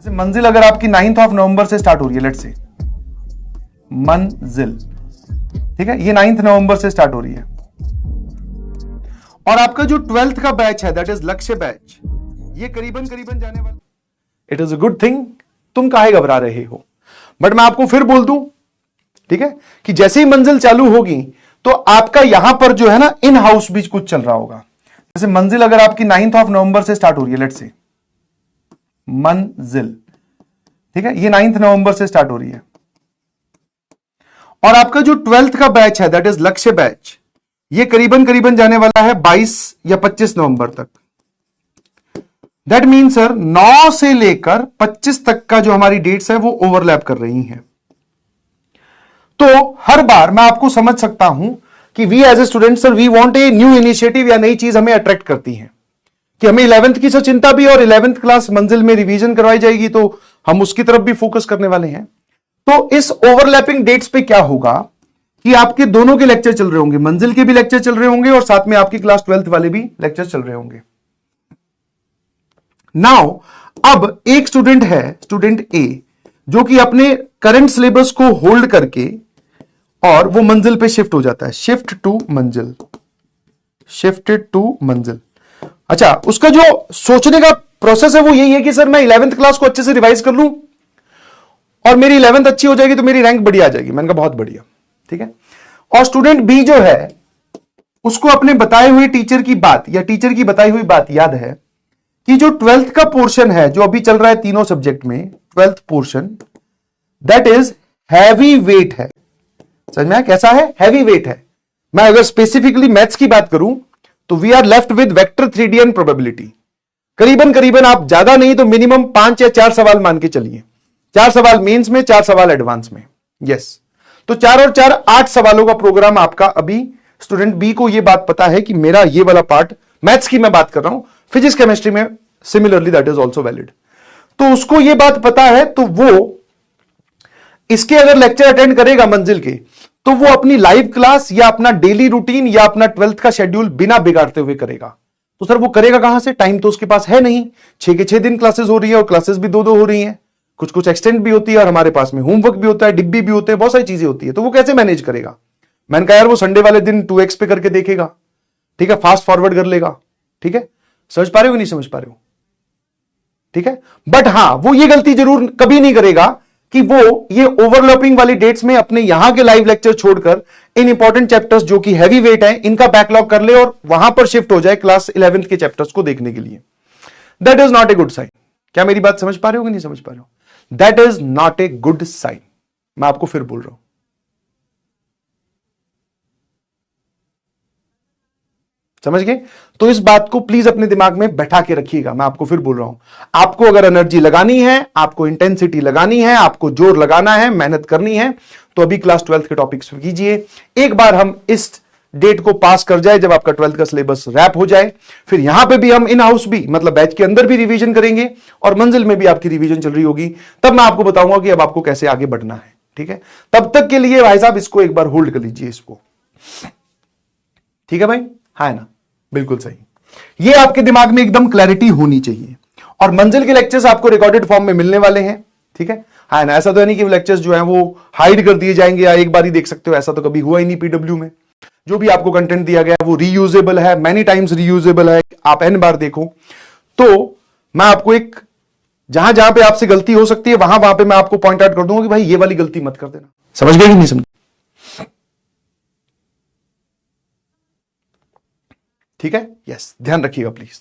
जैसे मंजिल अगर आपकी 9th ऑफ नवंबर से स्टार्ट हो रही है, लेट्स से मंजिल, ठीक है, ये 9th नवंबर से स्टार्ट हो रही है, और आपका जो 12th का बैच है दैट इज लक्ष्य बैच, ये करीबन जाने वाला। It is a good thing, तुम काहे घबरा रहे हो, बट मैं आपको फिर बोल दूं, ठीक है, कि जैसे ही मंजिल चालू होगी तो आपका यहां पर जो है ना इन हाउस भी कुछ चल रहा होगा। जैसे मंजिल अगर आपकी 9th ऑफ नवंबर से स्टार्ट हो रही है, लेट्स से मंजिल, ठीक है, ये 9th नवंबर से स्टार्ट हो रही है, और आपका जो 12th का बैच है दैट इज लक्ष्य बैच, ये करीबन जाने वाला है 22 या 25 नवंबर तक। दैट मीन सर 9 से लेकर 25 तक का जो हमारी डेट्स है वो ओवरलैप कर रही हैं। तो हर बार मैं आपको समझ सकता हूं कि we as a student sir we want a new initiative या नई चीज हमें अट्रैक्ट करती है कि हमें 11th की तो चिंता भी, और 11th क्लास मंजिल में रिवीजन करवाई जाएगी तो हम उसकी तरफ भी फोकस करने वाले हैं। तो इस ओवरलैपिंग डेट्स पे क्या होगा कि आपके दोनों के लेक्चर चल रहे होंगे, मंजिल के भी लेक्चर चल रहे होंगे और साथ में आपकी क्लास 12th वाले भी लेक्चर चल रहे होंगे। नाउ अब एक स्टूडेंट है, स्टूडेंट ए, जो कि अपने करंट सिलेबस को होल्ड करके और वो मंजिल पे शिफ्ट हो जाता है, शिफ्ट टू मंजिल, शिफ्टेड टू मंजिल। अच्छा, उसका जो सोचने का प्रोसेस है वो यही है कि सर मैं 11th क्लास को अच्छे से रिवाइज कर लूं और मेरी 11th अच्छी हो जाएगी तो मेरी रैंक बढ़िया आ जाएगी। मैंने कहा बहुत बढ़िया, ठीक है। और स्टूडेंट बी जो है उसको अपने बताए हुए टीचर की बात या टीचर की बताई हुई बात याद है कि जो 12th का पोर्शन है जो अभी चल रहा है तीनों सब्जेक्ट में, 12th portion that is heavy weight है। समझ में आया कैसा है? हैवी वेट है। मैं अगर स्पेसिफिकली मैथ्स की बात करूं तो we are left with vector 3D and probability. करीबन आप ज्यादा नहीं तो मिनिमम 5 या 4 सवाल मान के चलिए, 4 सवाल मेंस में, 4 सवाल एडवांस में। यस, तो 4 और 4 8 सवालों का प्रोग्राम आपका। अभी स्टूडेंट बी को यह बात पता है कि मेरा ये वाला पार्ट, मैथ्स की मैं बात कर रहा हूं, फिजिक्स केमिस्ट्री में similarly that is also valid. तो उसको यह बात पता है तो वो इसके अगर लेक्चर अटेंड करेगा मंजिल के तो वो अपनी लाइव क्लास या अपना डेली रूटीन या अपना 12th का शेड्यूल बिना बिगाड़ते हुए करेगा। तो सर वो करेगा कहां से? टाइम तो उसके पास है नहीं, 6 के 6 दिन क्लासेस हो रही है और क्लासेस भी 2-2 हो रही हैं, कुछ एक्सटेंड भी होती है और हमारे पास में होमवर्क भी होता है, डिब्बी भी होते हैं, बहुत सारी चीजें होती है। तो वो कैसे मैनेज करेगा? मैंने कहा यार वो संडे वाले दिन 2x पे करके देखेगा, ठीक है, फास्ट फॉरवर्ड कर लेगा, ठीक है। समझ पा रहे हो कि नहीं समझ पा रहे हो? ठीक है, बट हां वो ये गलती जरूर कभी नहीं करेगा कि वो ये ओवरलैपिंग वाली डेट्स में अपने यहां के लाइव लेक्चर छोड़कर इन इंपॉर्टेंट चैप्टर्स जो कि हैवी वेट है इनका बैकलॉग कर ले और वहां पर शिफ्ट हो जाए क्लास 11th के चैप्टर्स को देखने के लिए। That is not a good sign. क्या मेरी बात समझ पा रहे हो कि नहीं समझ पा रहे हो? That is not a good sign. मैं आपको फिर बोल रहा हूं, समझ गए? तो इस बात को प्लीज अपने दिमाग में बैठा के रखिएगा। मैं आपको फिर बोल रहा हूं, आपको अगर एनर्जी लगानी है, आपको इंटेंसिटी लगानी है, आपको जोर लगाना है, मेहनत करनी है, तो अभी क्लास 12th के टॉपिक्स पे कीजिए। एक बार हम इस डेट को पास कर जाए जब आपका 12th का सिलेबस रैप हो जाए, फिर यहां पे भी हम इन हाउस भी मतलब बैच के अंदर भी रिवीजन करेंगे और मंजिल में भी आपकी रिवीजन चल रही होगी। तब मैं आपको बताऊंगा कि अब आपको कैसे आगे बढ़ना है, ठीक है। तब तक के लिए भाई साहब इसको एक बार होल्ड कर लीजिए इसको, ठीक है भाई? है ना, बिल्कुल सही। ये आपके दिमाग में एकदम क्लैरिटी होनी चाहिए। और मंजिल के लेक्चर्स आपको रिकॉर्डेड फॉर्म में मिलने वाले हैं, ठीक है ना। ऐसा तो नहीं कि लेक्चर्स जो हैं वो हाइड कर दिए जाएंगे या एक बार ही देख सकते हो, ऐसा तो कभी हुआ ही नहीं। पीडब्ल्यू में जो भी आपको कंटेंट दिया गया है वो रीयूजेबल है, मैनी टाइम्स रीयूजेबल है, आप n बार देखो। तो मैं आपको एक जहां जहां पे आपसे गलती हो सकती है वहां पे मैं आपको पॉइंट आउट कर दूंगा कि भाई ये वाली गलती मत कर देना। समझ गए कि नहीं समझ? ठीक है, यस, ध्यान रखिएगा प्लीज।